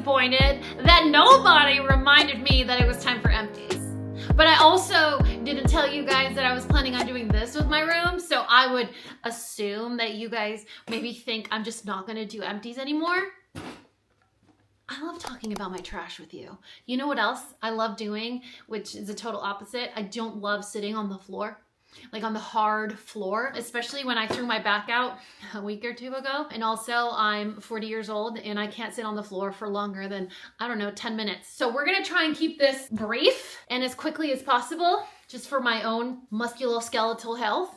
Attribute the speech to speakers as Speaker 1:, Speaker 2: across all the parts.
Speaker 1: disappointed that nobody reminded me that it was time for empties. But I also didn't tell you guys that I was planning on doing this with my room, so I would assume that you guys maybe think I'm just not gonna do empties anymore. I love talking about my trash with you. You know what else I love doing, which is a total opposite? I don't love sitting on the floor, like on the hard floor, especially when I threw my back out a week or two ago. And also I'm 40 years old and I can't sit on the floor for longer than, I don't know, 10 minutes. So we're gonna try and keep this brief and as quickly as possible, just for my own musculoskeletal health.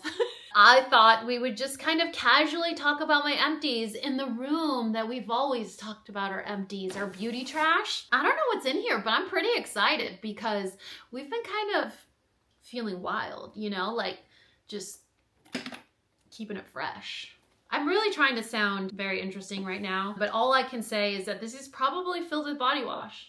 Speaker 1: I thought we would just kind of casually talk about my empties in the room that we've always talked about our empties, our beauty trash. I don't know what's in here, but I'm pretty excited because we've been kind of feeling wild, you know, like just keeping it fresh. I'm really trying to sound very interesting right now, but all I can say is that this is probably filled with body wash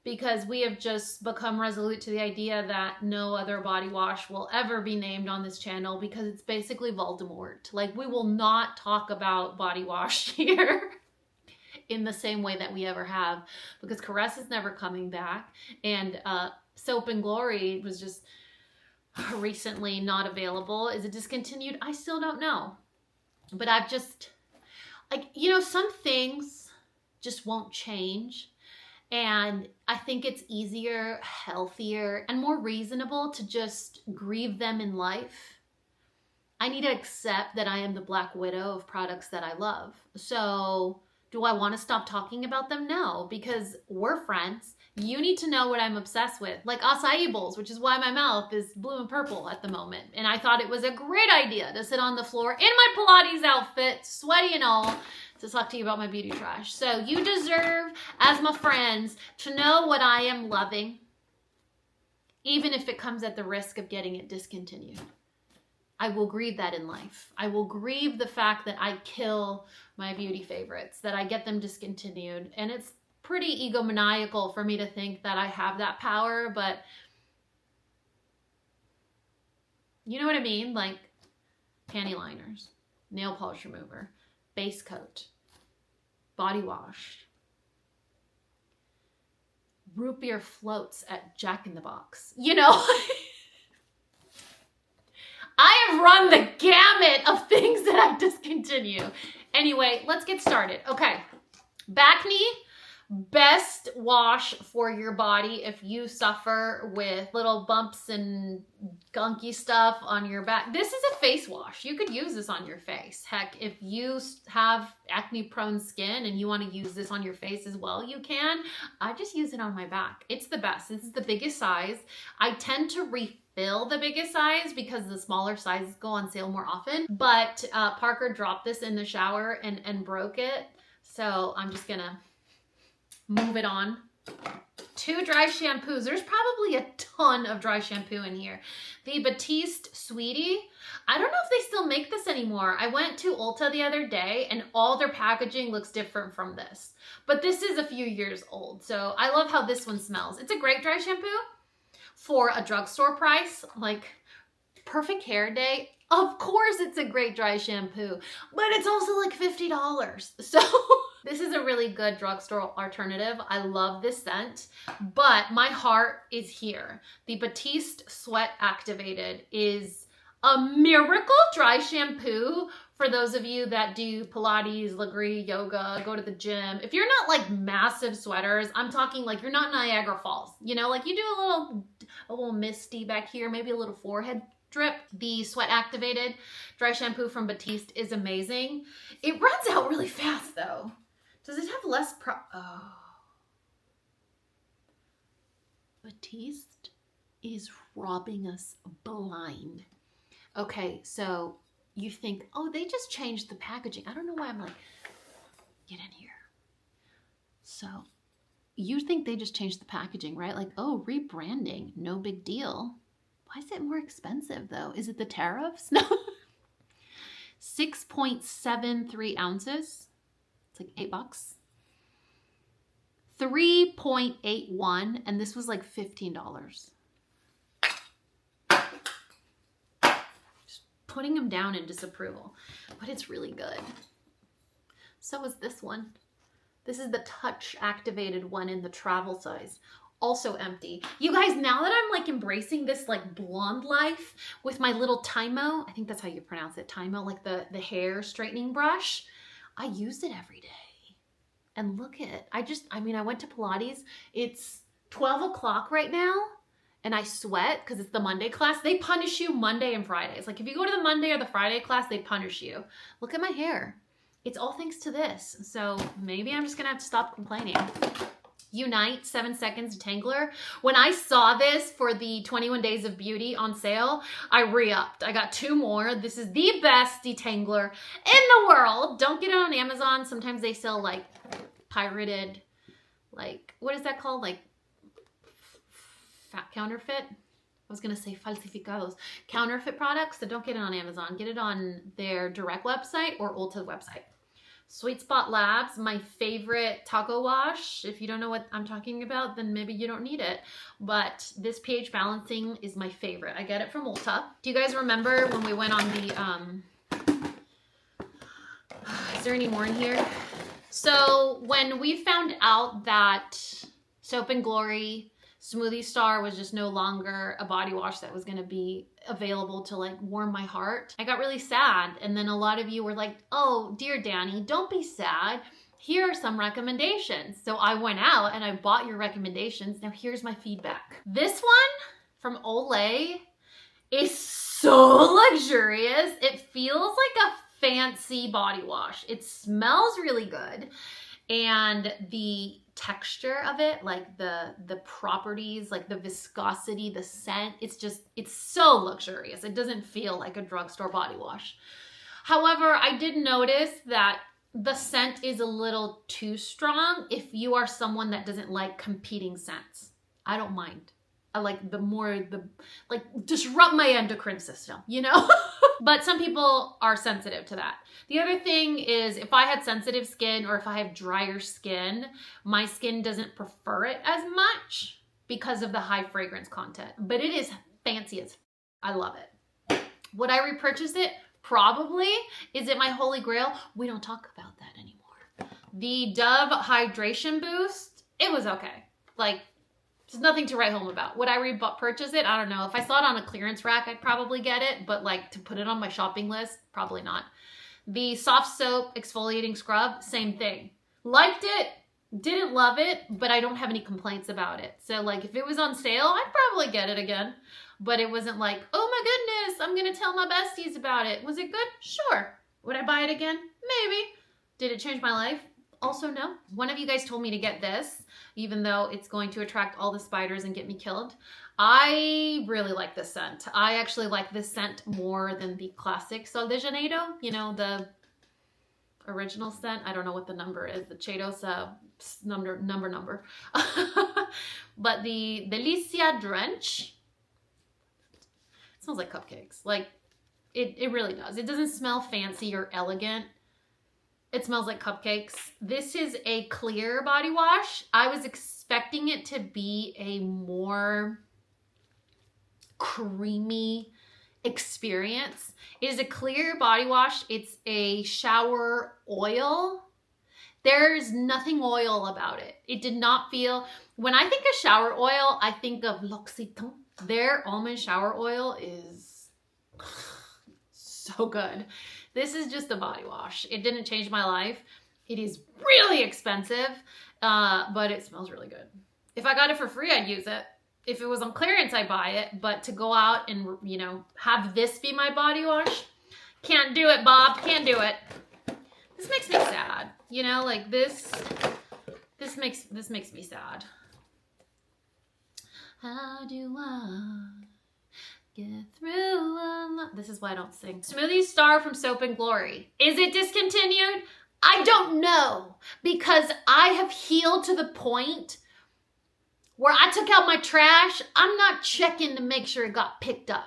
Speaker 1: because we have just become resolute to the idea that no other body wash will ever be named on this channel because it's basically Voldemort. Like, we will not talk about body wash here in the same way that we ever have because Caress is never coming back and Soap and Glory was just recently not available. Is it discontinued? I still don't know. But I've just, like, you know, some things just won't change. And I think it's easier, healthier, and more reasonable to just grieve them in life. I need to accept that I am the Black Widow of products that I love. So do I want to stop talking about them? No, because we're friends. You need to know what I'm obsessed with, like acai bowls, which is why my mouth is blue and purple at the moment. And I thought it was a great idea to sit on the floor in my Pilates outfit, sweaty and all, to talk to you about my beauty trash. So you deserve, as my friends, to know what I am loving, even if it comes at the risk of getting it discontinued. I will grieve that in life. I will grieve the fact that I kill my beauty favorites, that I get them discontinued. And it's pretty egomaniacal for me to think that I have that power, but you know what I mean? Like panty liners, nail polish remover, base coat, body wash, root beer floats at Jack in the Box. You know, I have run the gamut of things that I discontinue. Anyway, let's get started. Okay, back knee. Best wash for your body if you suffer with little bumps and gunky stuff on your back. This is a face wash. You could use this on your face. Heck, if you have acne prone skin and you want to use this on your face as well, you can. I just use it on my back. It's the best. This is the biggest size. I tend to refill the biggest size because the smaller sizes go on sale more often. But Parker dropped this in the shower and broke it. So I'm just gonna move it on. 2 dry shampoos. There's probably a ton of dry shampoo in here. The Batiste Sweetie. I don't know if they still make this anymore. I went to Ulta the other day and all their packaging looks different from this. But this is a few years old. So I love how this one smells. It's a great dry shampoo for a drugstore price. Like, perfect hair day. Of course it's a great dry shampoo, but it's also like $50. So this is a really good drugstore alternative. I love this scent, but my heart is here. The Batiste Sweat Activated is a miracle dry shampoo for those of you that do Pilates, Lagree, yoga, go to the gym. If you're not like massive sweaters, I'm talking like you're not Niagara Falls, you know, like you do a little misty back here, maybe a little forehead drip. The Sweat Activated dry shampoo from Batiste is amazing. It runs out really fast though. Does it have less oh. Batiste is robbing us blind. Okay, so you think, oh, they just changed the packaging. I don't know why I'm like, get in here. So you think they just changed the packaging, right? Like, oh, rebranding, no big deal. Why is it more expensive though? Is it the tariffs? No. 6.73 ounces. It's like $8. 3.81, and this was like $15. Just putting them down in disapproval, but it's really good. So is this one. This is the touch activated one in the travel size. Also empty. You guys, now that I'm like embracing this like blonde life with my little Tymo, I think that's how you pronounce it, Tymo, like the hair straightening brush, I use it every day. And look at it. I went to Pilates. It's 12 o'clock right now and I sweat because it's the Monday class. They punish you Monday and Fridays. Like if you go to the Monday or the Friday class, they punish you. Look at my hair. It's all thanks to this. So maybe I'm just gonna have to stop complaining. Unite 7 Seconds Detangler. When I saw this for the 21 Days of Beauty on sale, I re-upped. I got 2 more. This is the best detangler in the world. Don't get it on Amazon. Sometimes they sell like pirated, like, what is that called? Like counterfeit? I was gonna say falsificados. Counterfeit products, so don't get it on Amazon. Get it on their direct website or Ulta website. Sweet Spot Labs, my favorite taco wash. If you don't know what I'm talking about, then maybe you don't need it. But this pH balancing is my favorite. I get it from Ulta. Do you guys remember when we went on the, is there any more in here? So when we found out that Soap and Glory Smoothie Star was just no longer a body wash that was gonna be available to like warm my heart, I got really sad. And then a lot of you were like, oh, dear Dani, don't be sad. Here are some recommendations. So I went out and I bought your recommendations. Now here's my feedback. This one from Olay is so luxurious. It feels like a fancy body wash. It smells really good. And the texture of it, like the properties, like the viscosity, the scent, it's so luxurious. It doesn't feel like a drugstore body wash. However, I did notice that the scent is a little too strong if you are someone that doesn't like competing scents. I don't mind. I like like disrupt my endocrine system, you know? But some people are sensitive to that. The other thing is if I had sensitive skin or if I have drier skin, my skin doesn't prefer it as much because of the high fragrance content. But it is fancy as I love it. Would I repurchase it? Probably. Is it my holy grail? We don't talk about that anymore. The Dove Hydration Boost, it was okay. Like, there's nothing to write home about. Would I repurchase it? I don't know. If I saw it on a clearance rack, I'd probably get it. But like to put it on my shopping list, probably not. The Soft Soap Exfoliating Scrub, same thing. Liked it, didn't love it, but I don't have any complaints about it. So like if it was on sale, I'd probably get it again. But it wasn't like, oh my goodness, I'm gonna tell my besties about it. Was it good? Sure. Would I buy it again? Maybe. Did it change my life? Also, no. One of you guys told me to get this, even though it's going to attract all the spiders and get me killed. I really like this scent. I actually like this scent more than the classic Sol de Janeiro, you know, the original scent. I don't know what the number is, the Cheetos number. But the Delicia Drench, it smells like cupcakes. Like, it really does. It doesn't smell fancy or elegant. It smells like cupcakes. This is a clear body wash. I was expecting it to be a more creamy experience. It is a clear body wash. It's a shower oil. There's nothing oil about it. It did not feel, when I think of shower oil, I think of L'Occitane. Their almond shower oil is so good. This is just a body wash. It didn't change my life. It is really expensive, but it smells really good. If I got it for free, I'd use it. If it was on clearance, I'd buy it. But to go out and, you know, have this be my body wash, can't do it, Bob. Can't do it. This makes me sad. You know, like this makes me sad. How do I get through? This is why I don't sing. Smoothie Star from Soap and Glory. Is it discontinued? I don't know, because I have healed to the point where I took out my trash. I'm not checking to make sure it got picked up.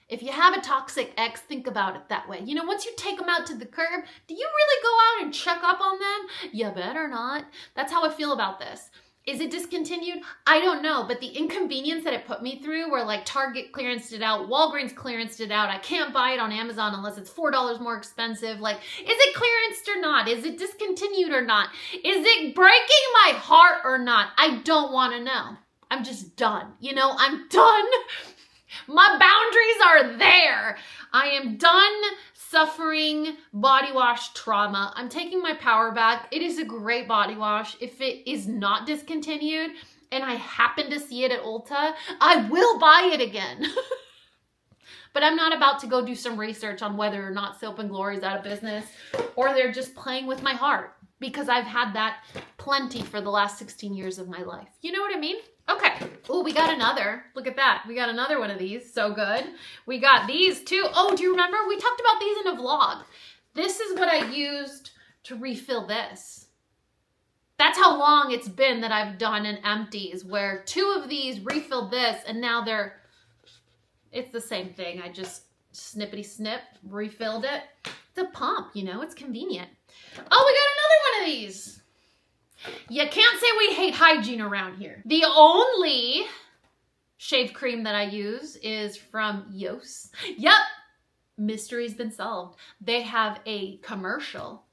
Speaker 1: If you have a toxic ex, think about it that way. You know, once you take them out to the curb, do you really go out and check up on them? You better not. That's how I feel about this. Is it discontinued? I don't know, but the inconvenience that it put me through where like Target clearanced it out, Walgreens clearanced it out, I can't buy it on Amazon unless it's $4 more expensive. Like, is it clearanced or not? Is it discontinued or not? Is it breaking my heart or not? I don't want to know. I'm just done. You know, I'm done. My boundaries are there. I am done suffering body wash trauma. I'm taking my power back. It is a great body wash. If it is not discontinued and I happen to see it at Ulta, I will buy it again. But I'm not about to go do some research on whether or not Soap and Glory is out of business or they're just playing with my heart, because I've had that plenty for the last 16 years of my life. You know what I mean? Okay. Oh, we got another. Look at that. We got another one of these. So good. We got these too. Oh, do you remember? We talked about these in a vlog. This is what I used to refill this. That's how long it's been that I've done an Empties, where 2 of these refilled this, and now it's the same thing. I just snippity snip, refilled it. It's a pump, you know, it's convenient. Oh, we got another one of these. You can't say we hate hygiene around here. The only shave cream that I use is from Yos. Yep, mystery's been solved. They have a commercial.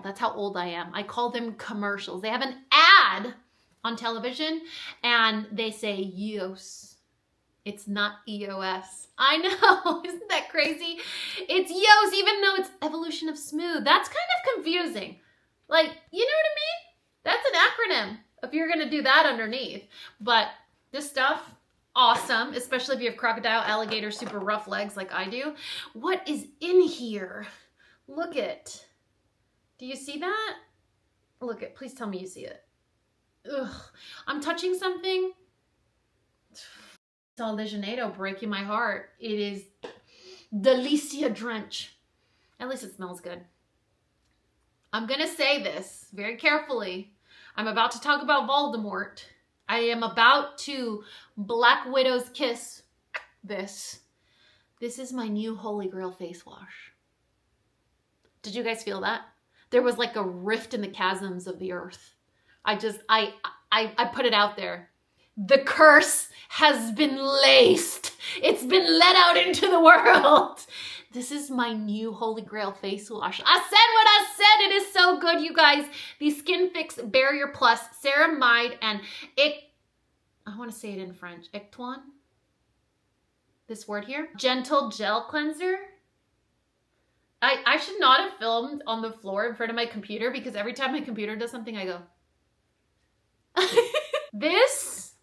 Speaker 1: That's how old I am. I call them commercials. They have an ad on television and they say Yos. It's not EOS. I know, isn't that crazy? It's Yos, even though it's evolution of smooth. That's kind of confusing. Like, you know what I mean? That's an acronym if you're gonna do that underneath. But this stuff, awesome, especially if you have crocodile, alligator, super rough legs like I do. What is in here? Look it. Do you see that? Look it, please tell me you see it. Ugh, I'm touching something. Sol de Janeiro breaking my heart. It is Delicia Drench. At least it smells good. I'm gonna say this very carefully. I'm about to talk about Voldemort. I am about to Black Widow's kiss this. This is my new Holy Grail face wash. Did you guys feel that? There was like a rift in the chasms of the earth. I put it out there. The curse has been laced. It's been let out into the world. This is my new Holy Grail face wash. I said what I said. It is so good, you guys. The Skin Fix Barrier Plus Ceramide and I want to say it in French. Ectoine. This word here. Gentle Gel Cleanser. I should not have filmed on the floor in front of my computer, because every time my computer does something, I go. This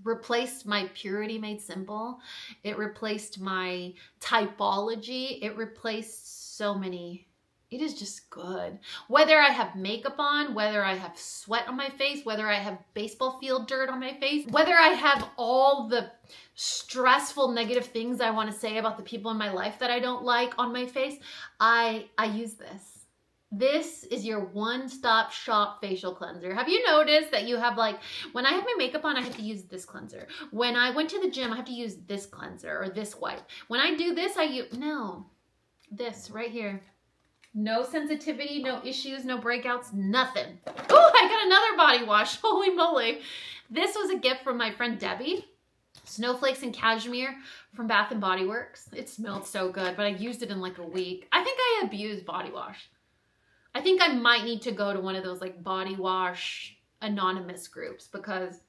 Speaker 1: replaced my Purity Made Simple. It replaced my typology. It replaced so many. It is just good. Whether I have makeup on, whether I have sweat on my face, whether I have baseball field dirt on my face, whether I have all the stressful negative things I want to say about the people in my life that I don't like on my face, I use this. This is your one-stop shop facial cleanser. Have you noticed that you have, like, when I have my makeup on, I have to use this cleanser. When I went to the gym, I have to use this cleanser or this wipe. When I do this, this right here. No sensitivity, no issues, no breakouts, nothing. Oh, I got another body wash. Holy moly. This was a gift from my friend Debbie. Snowflakes and Cashmere from Bath & Body Works. It smelled so good, but I used it in like a week. I think I abused body wash. I think I might need to go to one of those like body wash anonymous groups, because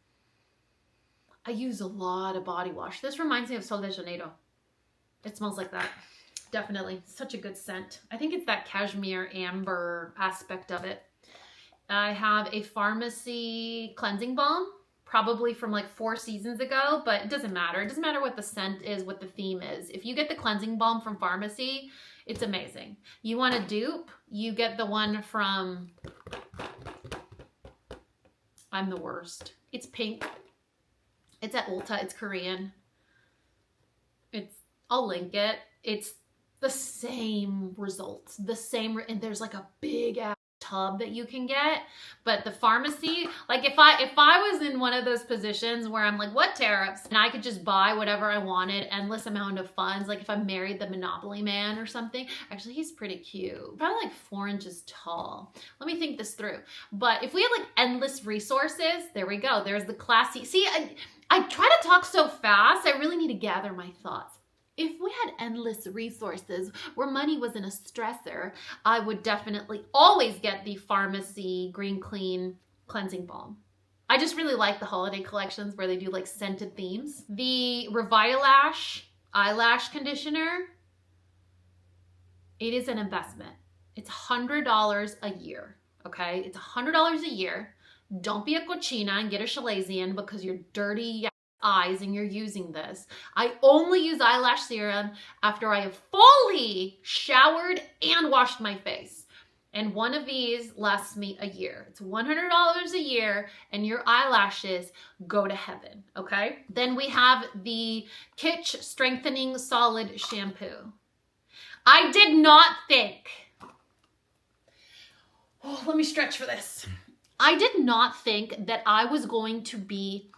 Speaker 1: I use a lot of body wash. This reminds me of Sol de Janeiro. It smells like that. Definitely. Such a good scent. I think it's that cashmere amber aspect of it. I have a pharmacy cleansing balm, probably from like 4 seasons ago, but it doesn't matter. It doesn't matter what the scent is, what the theme is. If you get the cleansing balm from pharmacy, it's amazing. You want a dupe, you get the one from, I'm the worst. It's pink. It's at Ulta. It's Korean. I'll link it. It's the same results, and there's like a big ass tub that you can get. But the pharmacy, like if I was in one of those positions where I'm like, what tariffs? And I could just buy whatever I wanted, endless amount of funds. Like if I married the Monopoly man or something. Actually, he's pretty cute. Probably like 4 inches tall. Let me think this through. But if we had like endless resources, there we go. There's the classy. See, I try to talk so fast. I really need to gather my thoughts. If we had endless resources where money wasn't a stressor, I would definitely always get the pharmacy Green Clean Cleansing Balm. I just really like the holiday collections where they do like scented themes. The Revitalash eyelash conditioner, it is an investment. It's $100 a year, okay? It's $100 a year. Don't be a cochina and get a Chalazion because you're dirty eyes and you're using this. I only use eyelash serum after I have fully showered and washed my face. And one of these lasts me a year. It's $100 a year and your eyelashes go to heaven, okay? Then we have the Kitsch Strengthening Solid Shampoo. I did not think, oh, let me stretch for this. I did not think that I was going to be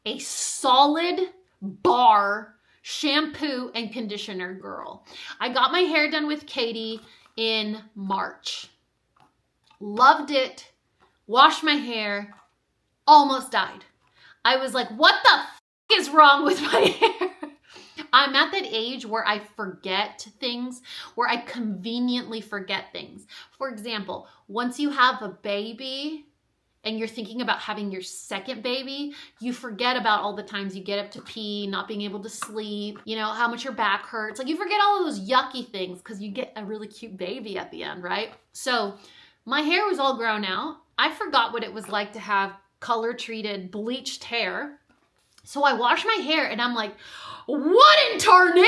Speaker 1: a solid bar shampoo and conditioner girl. I got my hair done with Katie in March. Loved it. Washed my hair. Almost died. I was like, what the f is wrong with my hair? I'm at that age where I forget things, where I conveniently forget things. For example, once you have a baby, and you're thinking about having your second baby, you forget about all the times you get up to pee, not being able to sleep, you know, how much your back hurts. Like you forget all of those yucky things because you get a really cute baby at the end, right? So my hair was all grown out. I forgot what it was like to have color treated, bleached hair. So I washed my hair and I'm like, what in tarnation?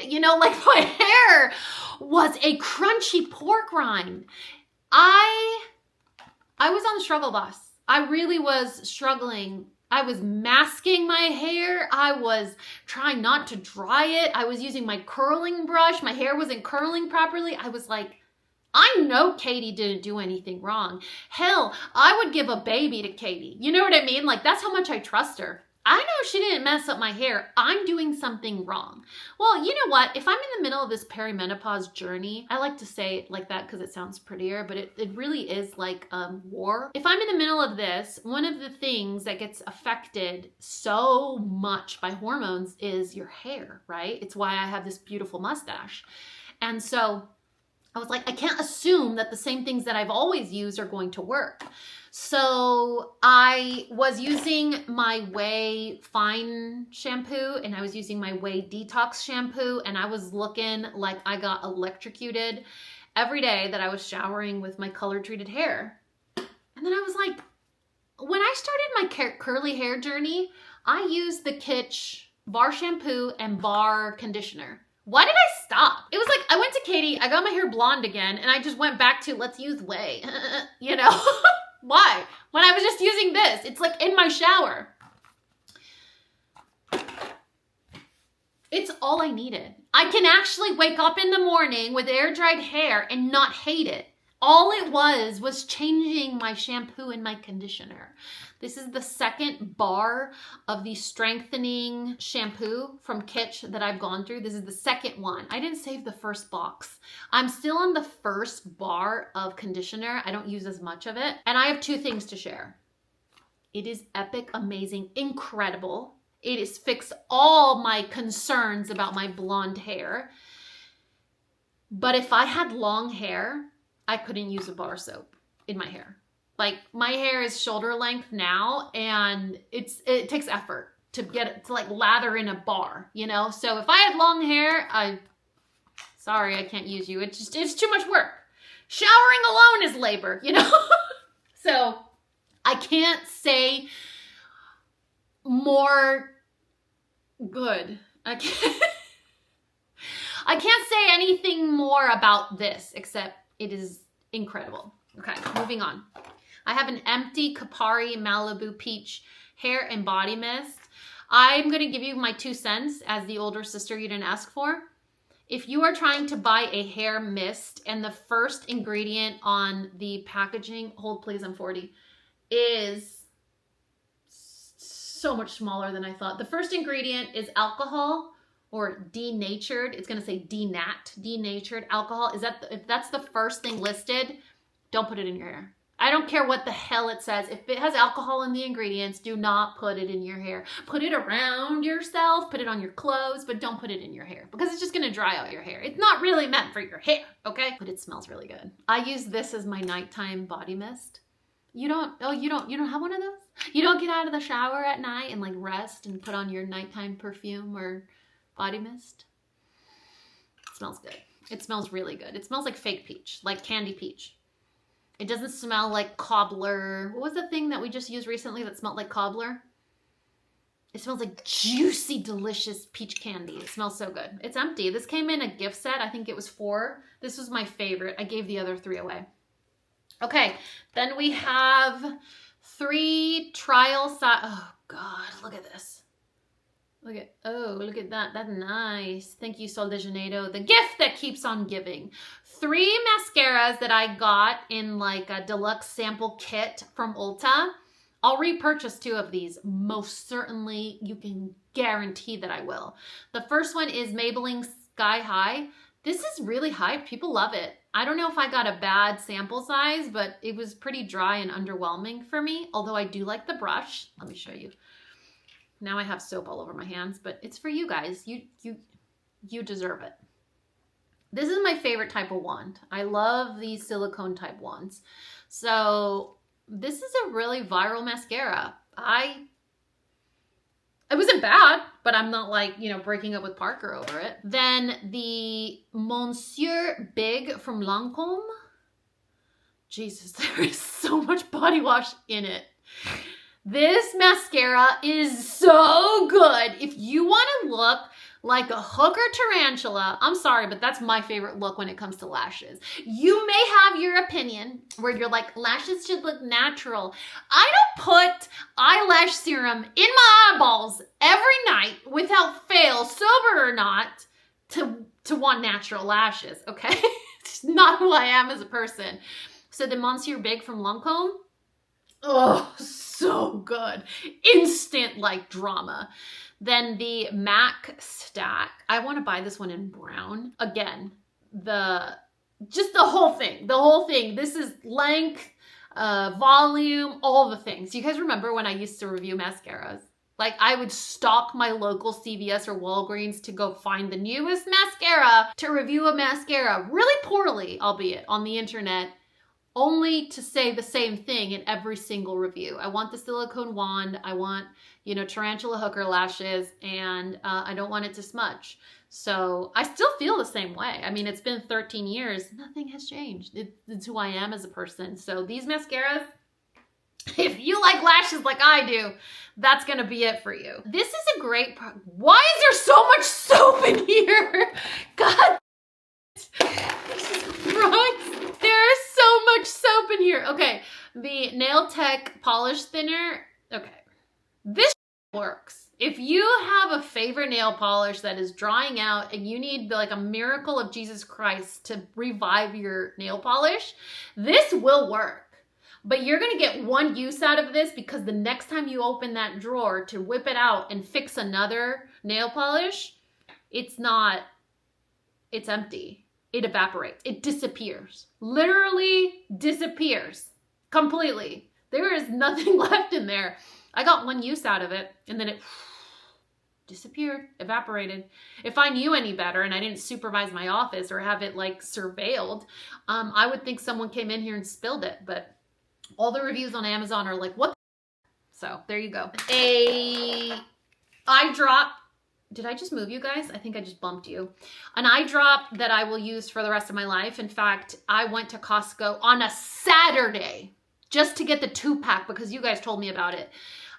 Speaker 1: You know, like my hair was a crunchy pork rind. I was on the struggle bus. I really was struggling. I was masking my hair. I was trying not to dry it. I was using my curling brush. My hair wasn't curling properly. I was like, I know Katie didn't do anything wrong. Hell, I would give a baby to Katie. You know what I mean? Like that's how much I trust her. I know she didn't mess up my hair. I'm doing something wrong. Well, you know what? If I'm in the middle of this perimenopause journey, I like to say it like that because it sounds prettier, but it really is like war. If I'm in the middle of this, one of the things that gets affected so much by hormones is your hair, right? It's why I have this beautiful mustache. And so I was like, I can't assume that the same things that I've always used are going to work. So I was using my Way Fine shampoo and I was using my Way Detox shampoo and I was looking like I got electrocuted every day that I was showering with my color treated hair. And then I was like, when I started my curly hair journey, I used the Kitsch bar shampoo and bar conditioner. Why did I stop? It was like, I went to Katie, I got my hair blonde again and I just went back to let's use Way, you know? Why? When I was just using this, it's like in my shower. It's all I needed. I can actually wake up in the morning with air dried hair and not hate it. All it was changing my shampoo and my conditioner. This is the second bar of the strengthening shampoo from Kitsch that I've gone through. This is the second one. I didn't save the first box. I'm still on the first bar of conditioner. I don't use as much of it. And I have 2 things to share. It is epic, amazing, incredible. It has fixed all my concerns about my blonde hair. But if I had long hair, I couldn't use a bar soap in my hair. Like my hair is shoulder length now and it takes effort to get it to like lather in a bar, you know? So if I had long hair, sorry, I can't use you. It's too much work. Showering alone is labor, you know? So I can't say more good. I can't say anything more about this except it is incredible. Okay, moving on. I have an Empty Kapari Malibu Peach Hair and Body Mist. I'm going to give you my 2 cents as the older sister you didn't ask for. If you are trying to buy a hair mist and the first ingredient on the packaging, hold please, I'm 40, is so much smaller than I thought. The first ingredient is alcohol or denatured. It's going to say denatured alcohol. If that's the first thing listed, don't put it in your hair. I don't care what the hell it says. If it has alcohol in the ingredients, do not put it in your hair. Put it around yourself, put it on your clothes, but don't put it in your hair because it's just gonna dry out your hair. It's not really meant for your hair, okay? But it smells really good. I use this as my nighttime body mist. You don't have one of those? You don't get out of the shower at night and like rest and put on your nighttime perfume or body mist? It smells good. It smells really good. It smells like fake peach, like candy peach. It doesn't smell like cobbler. What was the thing that we just used recently that smelled like cobbler? It smells like juicy, delicious peach candy. It smells so good. It's empty. This came in a gift set. I think it was 4. This was my favorite. I gave the other 3 away. Okay, then we have 3 trial size. Oh God, look at this. Look at that. That's nice. Thank you, Sol de Janeiro. The gift that keeps on giving. 3 mascaras that I got in like a deluxe sample kit from Ulta. I'll repurchase 2 of these. Most certainly, you can guarantee that I will. The first one is Maybelline Sky High. This is really hyped. People love it. I don't know if I got a bad sample size, but it was pretty dry and underwhelming for me. Although I do like the brush. Let me show you. Now I have soap all over my hands, but it's for you guys. You deserve it. This is my favorite type of wand. I love these silicone type wands. So this is a really viral mascara. It wasn't bad, but I'm not like, breaking up with Parker over it. Then the Monsieur Big from Lancôme. Jesus, there is so much body wash in it. This mascara is so good. If you want to look like a hooker tarantula, I'm sorry, but that's my favorite look when it comes to lashes. You may have your opinion where you're like, lashes should look natural. I don't put eyelash serum in my eyeballs every night without fail, sober or not, to want natural lashes, okay? It's not who I am as a person. So the Monsieur Big from Lancôme, oh, so good. Instant like drama. Then the MAC stack. I want to buy this one in brown. Again, just the whole thing. The whole thing. This is length, volume, all the things. You guys remember when I used to review mascaras? Like I would stalk my local CVS or Walgreens to go find the newest mascara to review a mascara. Really poorly, albeit, on the internet. Only to say the same thing in every single review. I want the silicone wand. I want, tarantula hooker lashes, and I don't want it to smudge. So I still feel the same way. I mean, it's been 13 years. Nothing has changed. It's who I am as a person. So these mascaras, if you like lashes like I do, that's going to be it for you. This is a great Why is there so much soap in here? God. Jesus Christ. There is so much soap in here. Okay, the Nail Tech Polish Thinner. Okay, this works. If you have a favorite nail polish that is drying out and you need like a miracle of Jesus Christ to revive your nail polish, this will work. But you're going to get one use out of this because the next time you open that drawer to whip it out and fix another nail polish, it's empty. It evaporates. It disappears. Literally disappears completely. There is nothing left in there. I got one use out of it and then it disappeared, evaporated. If I knew any better and I didn't supervise my office or have it like surveilled, I would think someone came in here and spilled it. But all the reviews on Amazon are like, what? So there you go. A eye drop. Did I just move you guys? I think I just bumped you. An eye drop that I will use for the rest of my life. In fact, I went to Costco on a Saturday just to get the 2-pack because you guys told me about it.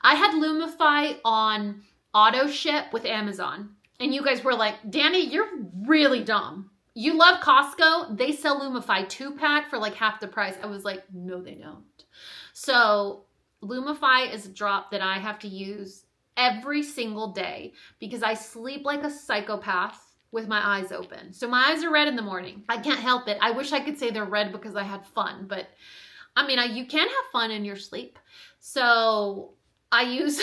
Speaker 1: I had Lumify on auto ship with Amazon. And you guys were like, Dani, you're really dumb. You love Costco. They sell Lumify 2-pack for like half the price. I was like, no, they don't. So Lumify is a drop that I have to use every single day because I sleep like a psychopath. with my eyes open. So my eyes are red in the morning. I can't help it. I wish I could say they're red because I had fun, but I mean, you can have fun in your sleep. So I use,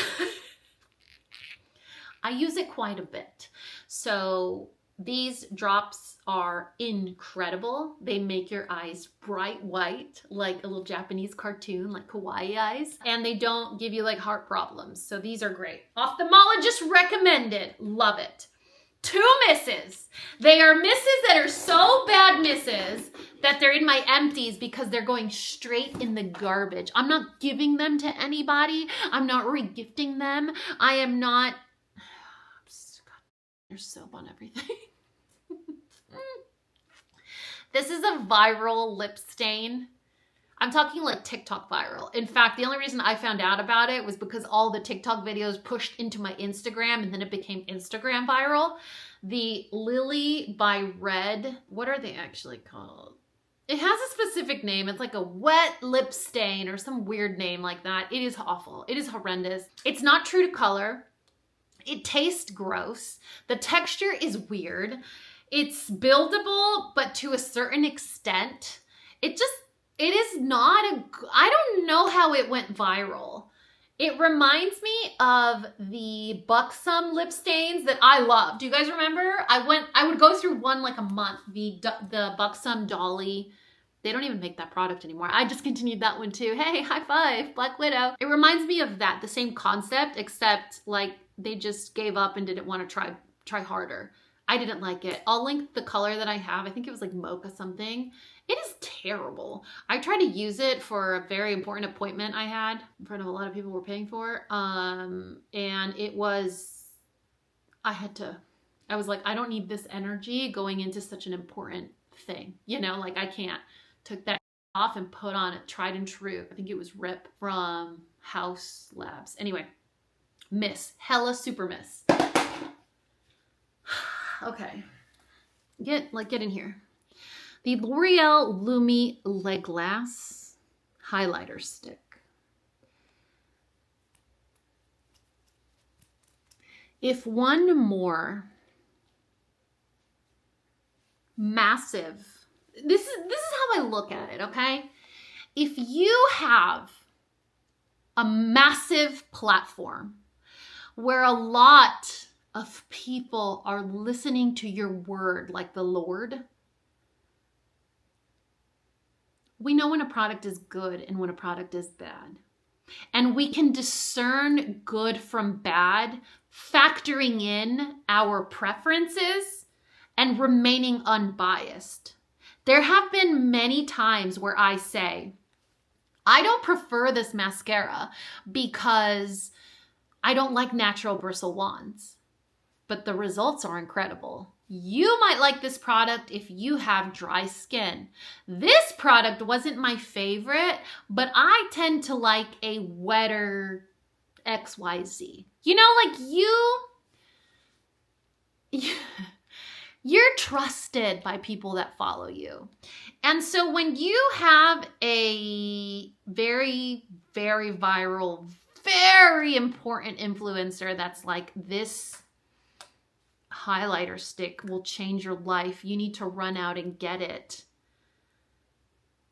Speaker 1: I use it quite a bit. So these drops are incredible. They make your eyes bright white, like a little Japanese cartoon, like kawaii eyes. And they don't give you like heart problems. So these are great. Ophthalmologist recommended. Love it. 2 misses. They are misses that are so bad misses that they're in my empties because they're going straight in the garbage. I'm not giving them to anybody. I'm not regifting them. I am not... God, there's soap on everything. This is a viral lip stain. I'm talking like TikTok viral. In fact, the only reason I found out about it was because all the TikTok videos pushed into my Instagram and then it became Instagram viral. The Lily by Red, what are they actually called? It has a specific name. It's like a wet lip stain or some weird name like that. It is awful. It is horrendous. It's not true to color. It tastes gross. The texture is weird. It's buildable, but to a certain extent. It is not I don't know how it went viral. It reminds me of the Buxom lip stains that I love. Do you guys remember? I would go through one like a month, the Buxom Dolly. They don't even make that product anymore. I discontinued that one too. Hey, high five, Black Widow. It reminds me of that, the same concept, except like they just gave up and didn't want to try harder. I didn't like it. I'll link the color that I have. I think it was like mocha something. It is terrible. I tried to use it for a very important appointment I had in front of a lot of people were paying for. And it was, I was like, I don't need this energy going into such an important thing. You know, like I can't. Took that off and put on a tried and true. I think it was Rip from House Labs. Anyway, miss. Hella super miss. Okay. Get in here. The L'Oreal Lumi Le Glace highlighter stick. If one more massive, this is how I look at it, okay? If you have a massive platform where a lot of people are listening to your word like the Lord, we know when a product is good and when a product is bad. And we can discern good from bad, factoring in our preferences and remaining unbiased. There have been many times where I say, I don't prefer this mascara because I don't like natural bristle wands, but the results are incredible. You might like this product if you have dry skin. This product wasn't my favorite, but I tend to like a wetter XYZ. You know, like you're trusted by people that follow you. And so when you have a very, very viral, very important influencer that's like, this highlighter stick will change your life, you need to run out and get it.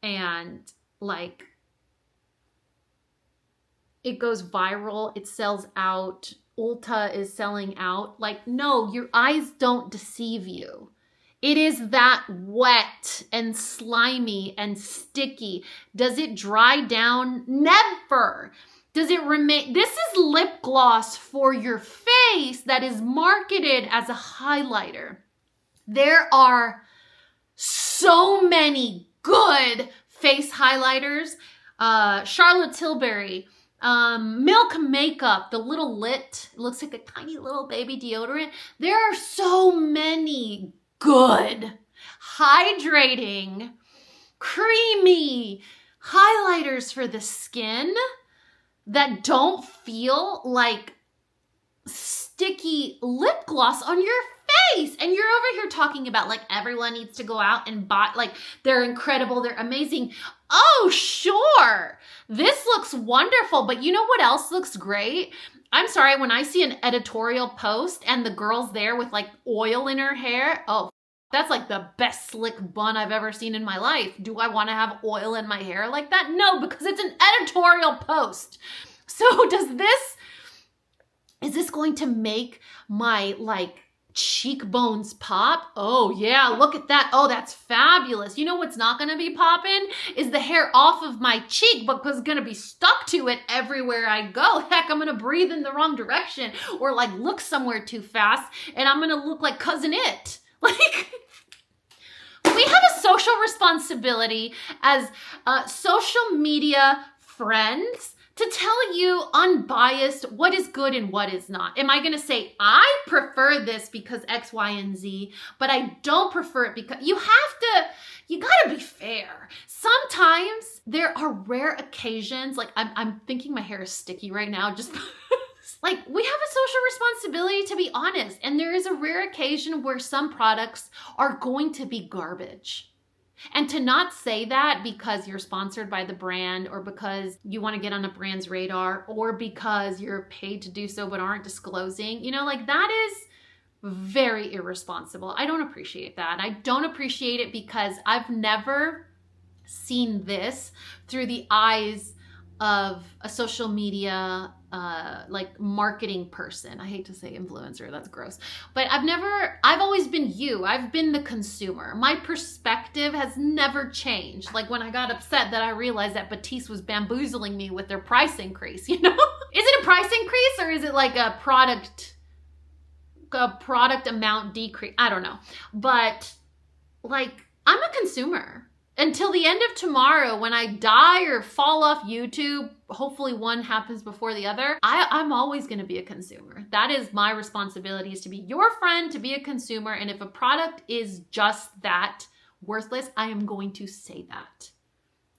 Speaker 1: And like, it goes viral, it sells out, Ulta is selling out. Like, no, your eyes don't deceive you. It is that wet and slimy and sticky. Does it dry down? Never. Does it remain? This is lip gloss for your face that is marketed as a highlighter. There are so many good face highlighters. Charlotte Tilbury, Milk Makeup, the little lit, it looks like a tiny little baby deodorant. There are so many good, hydrating, creamy highlighters for the skin that don't feel like sticky lip gloss on your face. And you're over here talking about like everyone needs to go out and buy, like they're incredible, they're amazing. Oh, sure. This looks wonderful. But you know what else looks great? I'm sorry, when I see an editorial post and the girl's there with like oil in her hair, oh, that's like the best slick bun I've ever seen in my life. Do I want to have oil in my hair like that? No, because it's an editorial post. So is this going to make my like cheekbones pop? Oh yeah, look at that. Oh, that's fabulous. You know what's not going to be popping is the hair off of my cheek, because it's going to be stuck to it everywhere I go. Heck, I'm going to breathe in the wrong direction or like look somewhere too fast and I'm going to look like Cousin It. Like, we have a social responsibility as social media friends to tell you unbiased what is good and what is not. Am I going to say, I prefer this because X, Y, and Z, but I don't prefer it because you gotta be fair. Sometimes there are rare occasions, like I'm thinking my hair is sticky right now, just like we have a social responsibility to be honest. And there is a rare occasion where some products are going to be garbage. And to not say that because you're sponsored by the brand or because you want to get on a brand's radar or because you're paid to do so but aren't disclosing, you know, like that is very irresponsible. I don't appreciate that. I don't appreciate it because I've never seen this through the eyes of a social media like marketing person. I hate to say influencer, that's gross. But I've always been you. I've been the consumer. My perspective has never changed. Like when I got upset that I realized that Batiste was bamboozling me with their price increase, you know? Is it a price increase or is it like a product amount decrease? I don't know. But like, I'm a consumer. Until the end of tomorrow, when I die or fall off YouTube, hopefully one happens before the other, I'm always going to be a consumer. That is my responsibility, is to be your friend, to be a consumer. And if a product is just that, worthless, I am going to say that.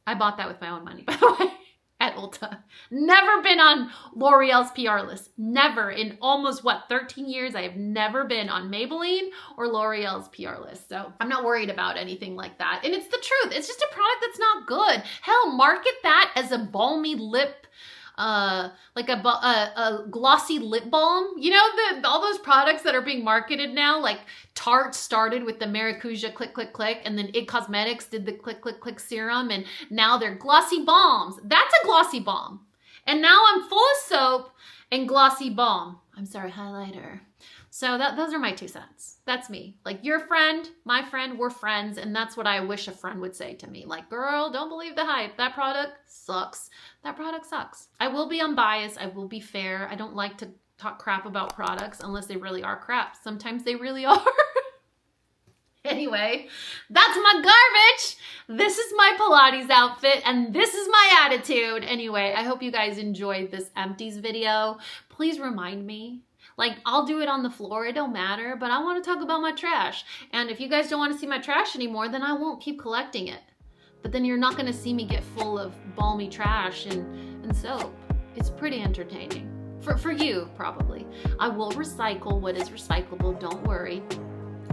Speaker 1: I bought that with my own money, by the way, at Ulta. Never been on L'Oreal's PR list. Never. In almost, 13 years, I have never been on Maybelline or L'Oreal's PR list. So I'm not worried about anything like that. And it's the truth. It's just a product that's not good. Hell, market that as a balmy lip, like a glossy lip balm. You know, all those products that are being marketed now, like Tarte started with the Maracuja Click Click Click, and then IT Cosmetics did the Click Click Click serum, and now they're glossy balms. That's a glossy balm. And now I'm full of soap and glossy balm. I'm sorry, highlighter. So those are my 2 cents. That's me. Like your friend, my friend, we're friends. And that's what I wish a friend would say to me. Like, girl, don't believe the hype. That product sucks. That product sucks. I will be unbiased. I will be fair. I don't like to talk crap about products unless they really are crap. Sometimes they really are. Anyway, that's my garbage. This is my Pilates outfit and this is my attitude. Anyway, I hope you guys enjoyed this Empties video. Please remind me. Like, I'll do it on the floor, it don't matter, but I want to talk about my trash. And if you guys don't want to see my trash anymore, then I won't keep collecting it. But then you're not going to see me get full of balmy trash and soap. It's pretty entertaining. For you, probably. I will recycle what is recyclable, don't worry.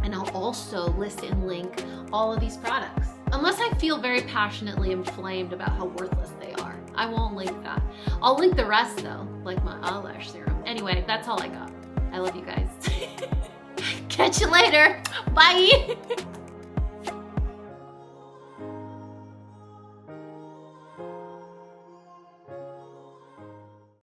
Speaker 1: And I'll also list and link all of these products. Unless I feel very passionately inflamed about how worthless they are. I won't link that. I'll link the rest though, like my eyelash serum. Anyway, that's all I got. I love you guys. Catch you later. Bye.